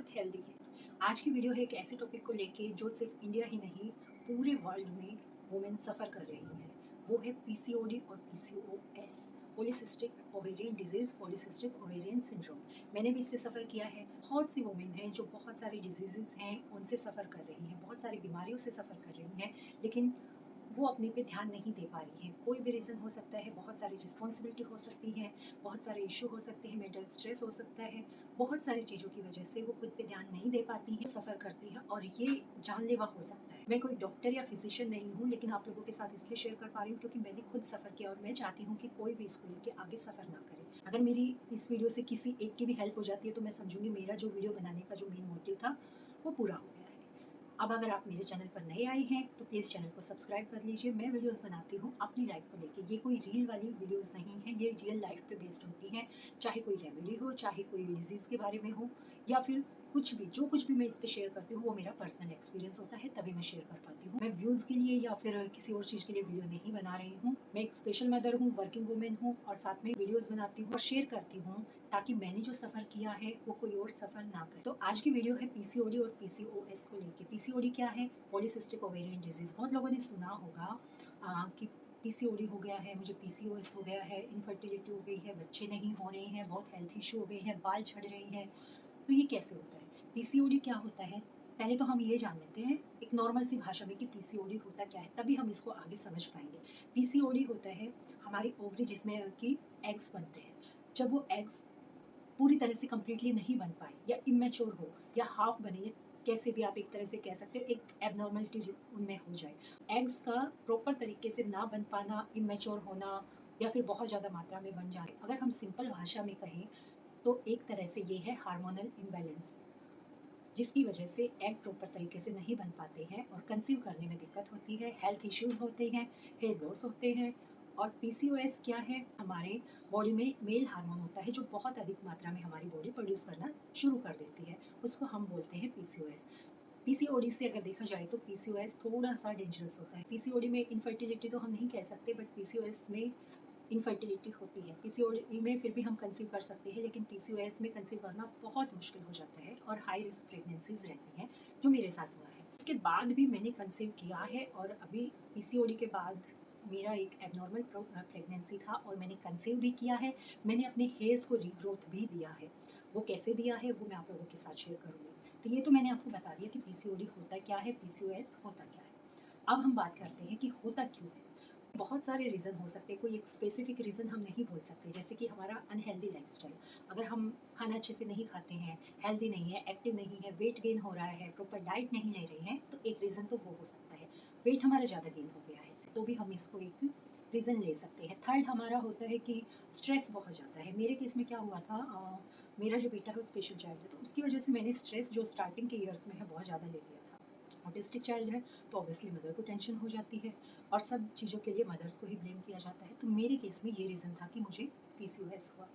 बहुत हेल्दी है। आज की वीडियो है एक ऐसे टॉपिक को लेके जो सिर्फ इंडिया ही नहीं पूरे वर्ल्ड में वुमेन सफ़र कर रही है। वो है पीसीओडी और PCOS, polycystic ovarian disease, polycystic ovarian syndrome. मैंने भी इससे सफ़र किया है। बहुत सी वुमेन हैं जो बहुत सारी डिजीज़ेज़ हैं उनसे सफ़र कर रही हैं, बहुत सारी बीमारियों से सफ़र कर रही हैं, लेकिन वो अपने पे ध्यान नहीं दे पा रही हैं। कोई भी रीज़न हो सकता है, बहुत सारी रिस्पॉन्सिबिलिटी हो सकती है, बहुत सारे इश्यू हो सकते हैं, मेंटल स्ट्रेस हो सकता है, बहुत सारी चीज़ों की वजह से वो खुद पे ध्यान नहीं दे पाती हैं, सफ़र करती है और ये जानलेवा हो सकता है। मैं कोई डॉक्टर या फिजिशियन नहीं हूँ, लेकिन आप लोगों के साथ इसलिए शेयर कर पा रही हूँ क्योंकि मैंने खुद सफ़र किया और मैं चाहती हूँ कि कोई भी इसको लेके आगे सफ़र ना करे। अगर मेरी इस वीडियो से किसी एक की भी हेल्प हो जाती है तो मैं समझूंगी मेरा जो वीडियो बनाने का जो मेन मोटिव था वो पूरा हो गया है। अब अगर आप मेरे चैनल पर नए आए हैं तो प्लीज़ चैनल को सब्सक्राइब कर लीजिए। मैं वीडियोस बनाती हूँ अपनी लाइफ को लेके, ये कोई रील वाली वीडियोस नहीं है, ये रियल लाइफ पे बेस्ड होती हैं। चाहे कोई रेमेडी हो, चाहे कोई डिजीज़ के बारे में हो, या फिर कुछ भी, जो कुछ भी मैं इस पे शेयर करती हूँ वो मेरा पर्सनल एक्सपीरियंस होता है, तभी मैं शेयर कर पाती हूँ। मैं व्यूज़ के लिए या फिर किसी और चीज़ के लिए वीडियो नहीं बना रही हूँ। मैं एक स्पेशल मदर हूँ, वर्किंग वुमेन हूँ और साथ में वीडियोज़ बनाती हूँ और शेयर करती हूँ ताकि मैंने जो सफ़र किया है वो कोई और सफ़र ना करे। तो आज की वीडियो है पीसीओडी और पीसीओएस को लेके। पीसीओडी क्या है? Polycystic ovarian disease. बहुत लोगों ने सुना होगा कि पीसीओडी हो गया है, मुझे पीसीओएस हो गया है, इनफर्टिलिटी हो गई है, बच्चे नहीं हो रहे हैं, बहुत हेल्थ इशू हो गए हैं, बाल झड़ रहे हैं। तो ये कैसे होता है? पीसीओडी क्या होता है? पहले तो हम ये जान लेते हैं एक नॉर्मल सी भाषा में कि पीसीओडी होता क्या है, तभी हम इसको आगे समझ पाएंगे। पीसीओडी होता है हमारी ओवरी जिसमें कि एग्स बनते हैं। जब वो एग्स पूरी तरह से कंप्लीटली नहीं बन पाए या इमेच्योर हो या हाफ बने, या कैसे भी आप एक तरह से कह सकते हो, एक एबनॉर्मलिटी उनमें हो जाए। एग्स का प्रॉपर तरीके से ना बन पाना, इमेच्योर होना या फिर बहुत ज़्यादा मात्रा में बन जाए, अगर हम सिंपल भाषा में कहें तो एक तरह से ये है हार्मोनल इम्बैलेंस, जिसकी वजह से एग प्रॉपर तरीके से नहीं बन पाते हैं और कंसीव करने में दिक्कत होती है, हेल्थ इश्यूज होते हैं, हेयर लॉस होते हैं। और पीसीओएस क्या है? हमारे बॉडी में मेल हार्मोन होता है जो बहुत अधिक मात्रा में हमारी बॉडी प्रोड्यूस करना शुरू कर देती है, उसको हम बोलते हैं पीसीओएस। पीसीओडी से अगर देखा जाए तो पीसीओएस थोड़ा सा डेंजरस होता है। पीसीओडी में इनफर्टिलिटी तो हम नहीं कह सकते, बट पीसीओएस में इनफर्टिलिटी होती है। पीसीओडी में फिर भी हम कंसीव कर सकते हैं, लेकिन पीसीओएस में कंसीव करना बहुत मुश्किल हो जाता है और हाई रिस्क प्रेगनेंसीज रहती हैं, जो मेरे साथ हुआ है। इसके बाद भी मैंने कंसीव किया है और अभी पीसीओडी के बाद मेरा एक एबनॉर्मल प्रेगनेंसी था और मैंने कंसीव भी किया है। मैंने अपने हेयर्स को रीग्रोथ भी दिया है। वो कैसे दिया है वो मैं आप लोगों के साथ शेयर करूँगी। तो ये तो मैंने आपको बता दिया कि पीसीओडी होता क्या है, पीसीओएस होता क्या है। अब हम बात करते हैं कि होता क्यों है। बहुत सारे रीज़न हो सकते हैं, कोई एक स्पेसिफिक रीज़न हम नहीं बोल सकते, जैसे कि हमारा अनहेल्दी लाइफस्टाइल। अगर हम खाना अच्छे से नहीं खाते हैं, हेल्दी नहीं है, एक्टिव नहीं है, वेट गेन हो रहा है, प्रॉपर डाइट नहीं ले रहे हैं, तो एक रीज़न तो वो हो सकता है। वेट हमारा ज़्यादा गेन हो गया है इससे, तो भी हम इसको एक रीज़न ले सकते हैं। थर्ड हमारा होता है कि स्ट्रेस बहुत ज़्यादा है। मेरे केस में क्या हुआ था, मेरा जो बेटा है वो स्पेशल चाइल्ड है, तो उसकी वजह से मैंने स्ट्रेस जो स्टार्टिंग के ईयर्स में है बहुत ज़्यादा ले लिया था। ऑटिस्टिक चाइल्ड है तो ऑब्वियसली मदर को टेंशन हो जाती है और सब चीज़ों के लिए मदर्स को ही ब्लेम किया जाता है। तो मेरे केस में ये रीज़न था कि मुझे पीसीओएस हुआ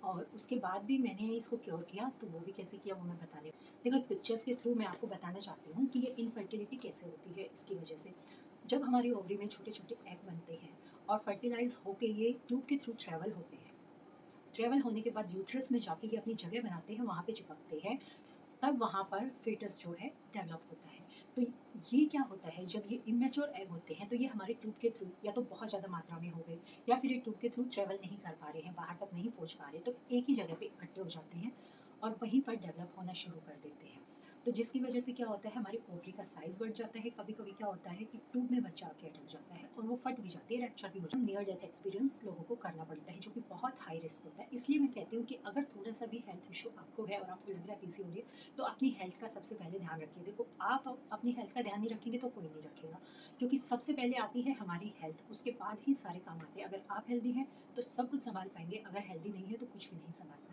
और उसके बाद भी मैंने इसको क्योर किया, तो वो भी कैसे किया वो मैं बताने। देखो, पिक्चर्स के थ्रू मैं आपको बताना चाहती हूँ कि ये इनफर्टिलिटी कैसे होती है। इसकी वजह से जब हमारी ओवरी में छोटे छोटे एग बनते हैं और फर्टिलाइज होके ये ट्यूब के थ्रू ट्रैवल होते हैं, ट्रैवल होने के बाद यूट्रस में जाके ये अपनी जगह बनाते हैं, वहाँ पे चिपकते हैं, तब वहाँ पर फेटस जो है डेवलप होता है। तो ये क्या होता है, जब ये इमेच्योर एग होते हैं तो ये हमारे ट्यूब के थ्रू या तो बहुत ज़्यादा मात्रा में हो गए या फिर ये ट्यूब के थ्रू ट्रेवल नहीं कर पा रहे हैं, बाहर तक नहीं पहुँच पा रहे, तो एक ही जगह पे इकट्ठे हो जाते हैं और वहीं पर डेवलप होना शुरू कर देते हैं। तो जिसकी वजह से क्या होता है, हमारी ओवरी का साइज़ बढ़ जाता है। कभी कभी क्या होता है कि ट्यूब में बच्चा आके अटक जाता है और वो फट भी जाती है, रप्चर भी हो जाता है। नियर डेथ एक्सपीरियंस लोगों को करना पड़ता है, जो कि बहुत हाई रिस्क होता है। इसलिए मैं कहती हूँ कि अगर थोड़ा सा भी हेल्थ इशू आपको है और आपको लग रहा है पीसीओडी, तो अपनी हेल्थ का सबसे पहले ध्यान रखिए। देखो, आप अपनी हेल्थ का ध्यान नहीं रखेंगे तो कोई नहीं रखेगा, क्योंकि सबसे पहले आती है हमारी हेल्थ, उसके बाद ही सारे काम आते हैं। अगर आप हेल्दी हैं तो सब कुछ संभाल पाएंगे, अगर हेल्दी नहीं है तो कुछ भी नहीं संभाल पाएंगे।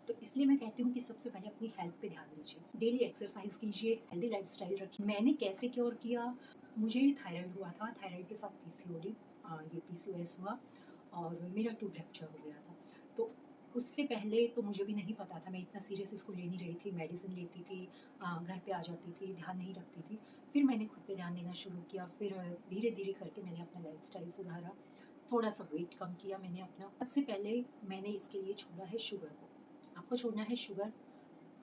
तो इसलिए मैं कहती हूँ कि सबसे पहले अपनी हेल्थ पे ध्यान दीजिए, डेली एक्सरसाइज कीजिए, हेल्दी लाइफस्टाइल रखिए। मैंने कैसे क्योर किया? मुझे थायराइड हुआ था, थायराइड के साथ पीसीओडी, ये पीसीओएस हुआ और मेरा ट्यूब रप्चर हो गया था। तो उससे पहले तो मुझे भी नहीं पता था, मैं इतना सीरियस इसको ले नहीं रही थी, मेडिसिन लेती थी, घर पे आ जाती थी, ध्यान नहीं रखती थी। फिर मैंने खुद पे ध्यान देना शुरू किया, फिर धीरे-धीरे करके मैंने अपना लाइफ़स्टाइल सुधारा, थोड़ा-सा वेट कम किया मैंने अपना। सबसे पहले मैंने इसके लिए छोड़ा है शुगर को। आपको छोड़ना है शुगर,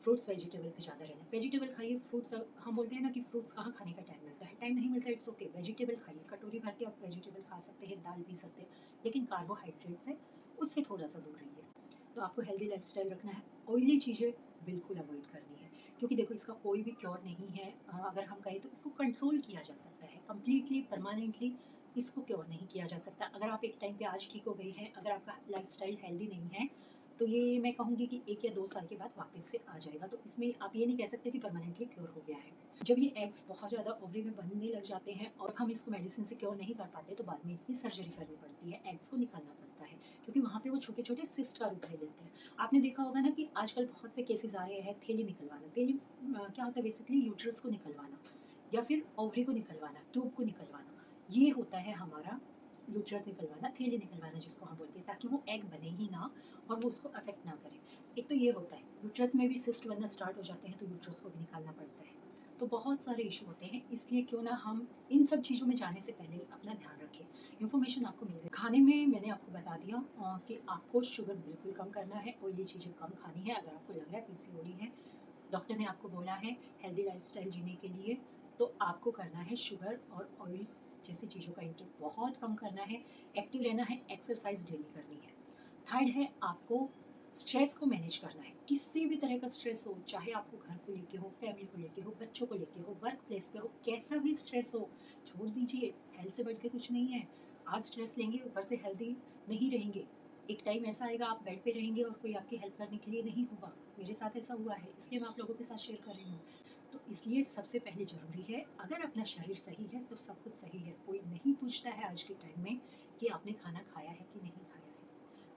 फ्रूट्स वेजिटेबल पे ज़्यादा रहना। वेजिटेबल खाइए, फ्रूट्स हम बोलते हैं ना कि फ्रूट्स कहाँ खाने का टाइम मिलता है, टाइम नहीं मिलता, इट्स ओके, वेजिटेबल खाइए, कटोरी भर के आप वेजिटेबल खा सकते हैं, दाल पी सकते हैं, लेकिन कार्बोहाइड्रेट से उससे थोड़ा-सा दूर रहिए। तो आपको हेल्दी लाइफ़स्टाइल रखना है, ऑयली चीज़ें बिल्कुल अवॉइड करनी है, क्योंकि देखो इसका कोई भी क्योर नहीं है। अगर हम कहें तो इसको कंट्रोल किया जा सकता है, कंप्लीटली परमानेंटली इसको क्योर नहीं किया जा सकता। अगर आप एक टाइम पे आज ठीक हो गई हैं, अगर आपका लाइफ़स्टाइल हेल्दी नहीं है, तो ये मैं कहूँगी कि 1 या 2 साल के बाद वापस से आ जाएगा। तो इसमें आप ये नहीं कह सकते कि परमानेंटली क्योर हो गया है। जब ये एग्स बहुत ज़्यादा ओवरी में बनने लग जाते हैं और हम इसको मेडिसिन से क्योर नहीं कर पाते, तो बाद में इसकी सर्जरी करनी पड़ती है, एग्स को निकालना पड़ता है, क्योंकि वहाँ पे वो छोटे-छोटे सिस्ट का रूप ले लेते हैं। आपने देखा होगा ना कि आजकल बहुत से केसेज़ आ रहे हैं थैली निकलवाना। थैली क्या होता है बेसिकली यूट्रस को निकलवाना या फिर ओवरी को निकलवाना, ट्यूब को निकलवाना। ये होता है हमारा यूट्रस निकलवाना, थैली निकलवाना जिसको हम बोलते हैं, ताकि वो एग बने ही ना और वो उसको अफेक्ट ना करे। एक तो ये होता है, यूट्रस में भी सिस्ट बनना स्टार्ट हो जाते हैं तो यूट्रस को भी निकालना पड़ता है। तो बहुत सारे इश्यू होते हैं, इसलिए क्यों ना हम इन सब चीज़ों में जाने से पहले अपना ध्यान रखें। इन्फॉर्मेशन आपको मिल गई। खाने में मैंने आपको बता दिया कि आपको शुगर बिल्कुल कम करना है, ऑयली चीज़ें कम खानी है। अगर आपको लग रहा है पीसीओडी है, डॉक्टर ने आपको बोला है हेल्दी लाइफस्टाइल जीने के लिए, तो आपको करना है शुगर और ऑयल जैसी चीज़ों का इंटेक बहुत कम करना है, एक्टिव रहना है, एक्सरसाइज डेली करनी है। थर्ड है आपको स्ट्रेस को मैनेज करना है। किसी भी तरह का स्ट्रेस हो, चाहे आपको घर को लेके हो, फैमिली को लेके हो, बच्चों को लेके हो, वर्क प्लेस पे हो, कैसा भी स्ट्रेस हो, छोड़ दीजिए। हेल्थ से बढ़ के कुछ नहीं है। आज स्ट्रेस लेंगे, ऊपर से हेल्दी नहीं रहेंगे, एक टाइम ऐसा आएगा आप बेड पे रहेंगे और कोई आपकी हेल्प करने के लिए नहीं होगा। मेरे साथ ऐसा हुआ है, इसलिए मैं आप लोगों के साथ शेयर कर रही हूँ। तो इसलिए सबसे पहले ज़रूरी है, अगर अपना शरीर सही है तो सब कुछ सही है। कोई नहीं पूछता है आज के टाइम में कि आपने खाना खाया है कि नहीं खाया है।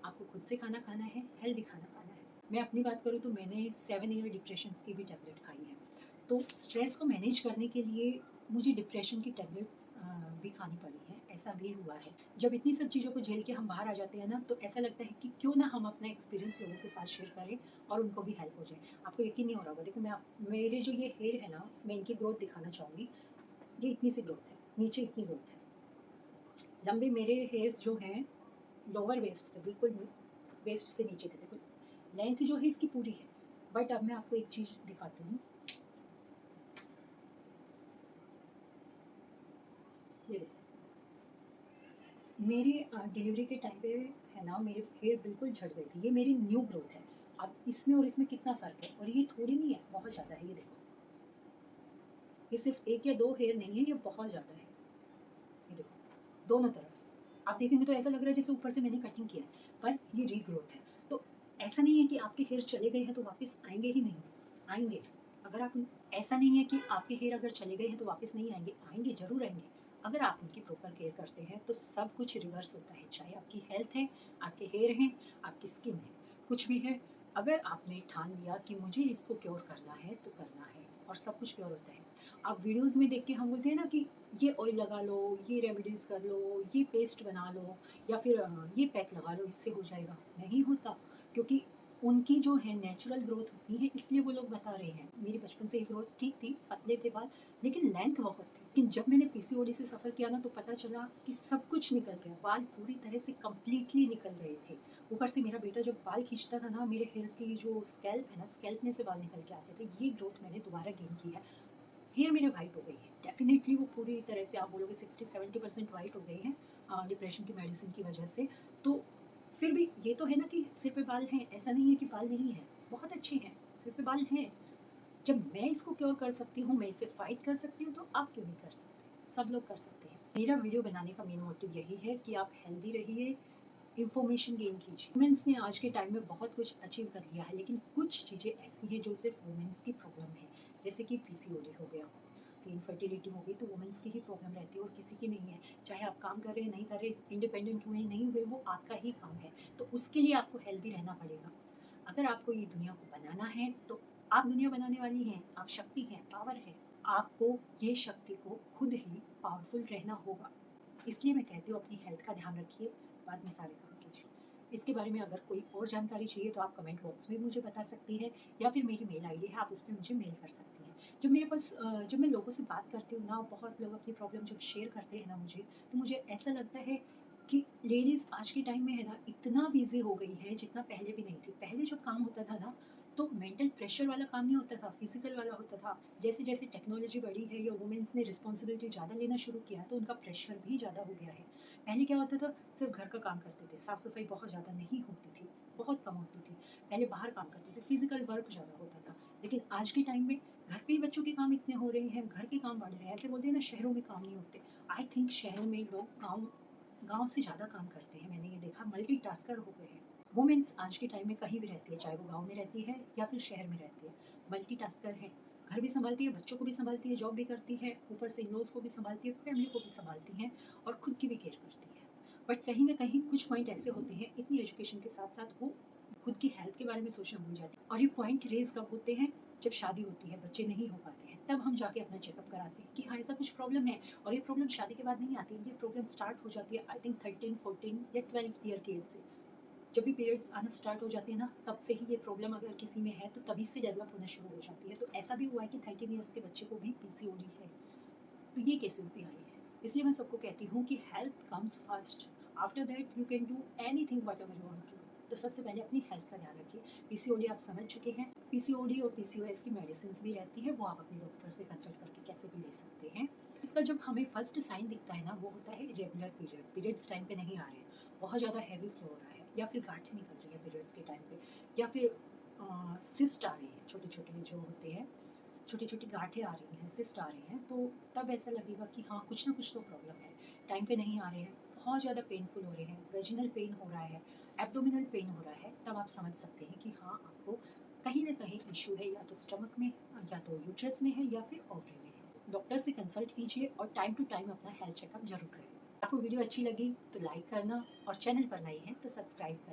आपको खुद से खाना खाना है, हेल्दी खाना खाना है। मैं अपनी बात करूँ तो मैंने 7 ईयर डिप्रेशंस की भी टैबलेट खाई है। तो स्ट्रेस को मैनेज करने के लिए मुझे डिप्रेशन की टैबलेट्स भी खानी पड़ी हैं, ऐसा भी हुआ है। जब इतनी सब चीज़ों को झेल के हम बाहर आ जाते हैं ना, तो ऐसा लगता है कि क्यों ना हम अपना एक्सपीरियंस लोगों के साथ शेयर करें और उनको भी हेल्प हो जाए। आपको यकीन नहीं हो रहा होगा, देखो मेरे जो ये हेयर है ना, मैं इनकी ग्रोथ दिखाना चाहूँगी। ये इतनी सी ग्रोथ है, नीचे इतनी ग्रोथ है। लंबे मेरे हेयर्स जो हैं लोअर वेस्ट थे, बिल्कुल वेस्ट से नीचे थे। देखो लेंथ जो है इसकी पूरी है, बट अब मैं आपको एक चीज़ दिखाती हूँ। ये देखो, मेरी डिलीवरी के टाइम पे है ना, मेरे हेयर बिल्कुल झड़ गई थी। ये मेरी न्यू ग्रोथ है। अब इसमें और इसमें कितना फ़र्क है, और ये थोड़ी नहीं है, बहुत ज़्यादा है। ये देखो, ये सिर्फ 1 या 2 हेयर नहीं है, ये बहुत ज़्यादा है। ये देखो, दोनों तरफ आप देखेंगे तो ऐसा लग रहा है जैसे ऊपर से मैंने कटिंग किया है, पर ये रीग्रोथ है। तो ऐसा नहीं है कि आपके हेयर चले गए हैं तो वापस आएंगे ही नहीं, आएंगे। अगर आप, ऐसा नहीं है कि आपके हेयर अगर चले गए हैं तो वापस नहीं आएंगे, आएंगे जरूर आएंगे। अगर आप उनकी प्रॉपर केयर करते हैं तो सब कुछ रिवर्स होता है, चाहे आपकी हेल्थ है, आपके हेयर हैं, आपकी स्किन है, कुछ भी है। अगर आपने ठान लिया कि मुझे इसको क्योर करना है तो करना है, और सब कुछ क्योर होता है। आप वीडियोस में देख के हम बोलते हैं ना कि ये ऑयल लगा लो, ये रेमेडीज़ कर लो, ये पेस्ट बना लो, या फिर ये पैक लगा लो, इससे हो जाएगा। नहीं होता, क्योंकि उनकी जो है नेचुरल ग्रोथ होती है, इसलिए वो लोग बता रहे हैं। मेरी बचपन से ही ग्रोथ ठीक थी, पतले थे बाल, लेकिन लेंथ बहुत थी। लेकिन जब मैंने पीसीओडी से सफ़र किया ना, तो पता चला कि सब कुछ निकल गया, बाल पूरी तरह से कंप्लीटली निकल गए थे। ऊपर से मेरा बेटा जब बाल खींचता था ना, मेरे हेयर्स की जो स्कैल्प है ना, स्कैल्प में से बाल निकल के आते थे। ये ग्रोथ मैंने दोबारा गेन की है। हेयर मेरे वाइट हो गई है, डेफिनेटली वो पूरी तरह से आप बोलोगे 60-70% वाइट हो गए हैं डिप्रेशन की मेडिसिन की वजह से। तो फिर भी ये तो है ना कि सिर पे बाल हैं, ऐसा नहीं है कि बाल नहीं है, बहुत अच्छे हैं, सिर पे बाल हैं। जब मैं इसको क्योर कर सकती हूँ, मैं इसे फाइट कर सकती हूँ, तो आप क्यों नहीं कर सकते? सब लोग कर सकते हैं। मेरा वीडियो बनाने का मेन मोटिव यही है कि आप हेल्दी रहिए, इन्फॉर्मेशन गेन कीजिए। वुमेंस ने आज के टाइम में बहुत कुछ अचीव कर लिया है, लेकिन कुछ चीज़ें ऐसी हैं जो सिर्फ वुमेंस की प्रॉब्लम है, जैसे कि पीसीओडी हो गया, तो इनफर्टिलिटी हो गई, तो वुमेंस की ही प्रॉब्लम रहती है और किसी की नहीं है। चाहे आप काम कर रहे हैं, नहीं कर रहे, इंडिपेंडेंट हुए नहीं हुए, वो आपका ही काम है। तो उसके लिए आपको हेल्दी रहना पड़ेगा। अगर आपको ये दुनिया को बनाना है, तो आप दुनिया बनाने वाली हैं, आप शक्ति हैं, पावर है। आपको ये शक्ति को खुद ही पावरफुल रहना होगा। इसलिए मैं कहती हूँ अपनी हेल्थ का ध्यान रखिए, बाद में सारे काम कीजिए। इसके बारे में अगर कोई और जानकारी चाहिए तो आप कमेंट बॉक्स में मुझे बता सकती हैं, या फिर मेरी मेल आईडी है, आप उस पे मुझे मेल कर सकती हैं। जब मेरे पास जब मैं लोगों से बात करती हूँ ना, बहुत लोग अपनी प्रॉब्लम जब शेयर करते हैं ना मुझे, तो मुझे ऐसा लगता है कि लेडीज़ आज के टाइम में है ना, इतना बिज़ी हो गई हैं जितना पहले भी नहीं थी। पहले जो काम होता था ना, तो मेंटल प्रेशर वाला काम नहीं होता था, फिजिकल वाला होता था। जैसे जैसे टेक्नोलॉजी बढ़ी है या वुमेन्स ने रिस्पॉन्सिबिलिटी ज़्यादा लेना शुरू किया है, तो उनका प्रेशर भी ज़्यादा हो गया है। पहले क्या होता था, सिर्फ घर का काम करते थे, साफ सफाई बहुत ज़्यादा नहीं होती थी, बहुत कम होती थी। पहले बाहर काम करते थे, फिजिकल वर्क ज़्यादा होता था। लेकिन आज के टाइम में घर पे ही बच्चों के काम इतने हो रहे हैं, घर के काम बढ़ रहे हैं। ऐसे बोलते हैं ना, शहरों में काम नहीं होते। आई थिंक शहरों में लोग गाँव गाँव से ज़्यादा काम करते हैं। मैंने ये देखा, मल्टीटास्कर हो गए हैं। वुमेन्स आज के टाइम में कहीं भी रहती है, चाहे वो गाँव में रहती है या फिर शहर में रहती है, मल्टीटास्कर है। घर भी सँभालती है, बच्चों को भी सँभालती है, जॉब भी करती है, ऊपर से इन-लॉज़ को भी सँभालती है, फैमिली को भी सँभालती हैं और खुद की भी केयर करती है। बट कहीं न कहीं कुछ पॉइंट ऐसे होते हैं, इतनी एजुकेशन के साथ-साथ वो खुद की हेल्थ के बारे में सोचना भूल जाती है। और ये पॉइंट रेज़ कब होते हैं? जब शादी होती है, बच्चे नहीं हो पाते हैं, तब हम जाके अपना चेकअप कराते हैं कि हाँ, ऐसा कुछ प्रॉब्लम है। और ये प्रॉब्लम शादी के बाद नहीं आती, ये प्रॉब्लम स्टार्ट हो जाती है आई थिंक 13, 14 या 12 ईयर की एज से। जब भी पीरियड्स आना स्टार्ट हो जाते हैं ना, तब से ही ये प्रॉब्लम अगर किसी में है, तो तभी से डेवलप होना शुरू हो जाती है। तो ऐसा भी हुआ है कि 13 ईयर्स के बच्चे को भी पीसीओडी है। तो ये केसेस भी आए हैं। इसलिए मैं सबको कहती हूँ कि health comes first, after that you can do anything whatever you want to. तो सबसे पहले अपनी हेल्थ का ध्यान रखिए। पीसीओडी आप समझ चुके हैं। पीसीओडी और पीसीओएस की मेडिसिन भी रहती है, वो आप अपने डॉक्टर से कंसल्ट करके कैसे भी ले सकते हैं। इसका जब हमें फर्स्ट साइन दिखता है ना, वो होता है इरेगुलर पीरियड, पीरियड्स टाइम पे नहीं आ रहे हैं, बहुत ज़्यादा हैवी फ्लो हो रहा है, या फिर गांठें निकल रही है पीरियड्स के टाइम पे, या फिर सिस्ट आ रही है, छोटे छोटे जो होते हैं, छोटी छोटी गांठें आ रही हैं, सिस्ट आ रही हैं, तो तब ऐसा लगेगा कि हाँ, कुछ ना कुछ तो प्रॉब्लम है। टाइम पे नहीं आ रहे हैं, बहुत ज़्यादा पेनफुल हो रहे हैं, वेजिनल पेन हो रहा है, एब्डोमिनल पेन हो रहा है, तब आप समझ सकते हैं कि हाँ, आपको कहीं ना कहीं इशू है, या तो स्टमक में, या तो यूट्रस में है, या फिर ओवरी में है। डॉक्टर से कंसल्ट कीजिए और टाइम टू टाइम अपना हेल्थ चेकअप जरूर करें। आपको वीडियो अच्छी लगी तो लाइक करना, और चैनल पर नए हैं तो सब्सक्राइब करना।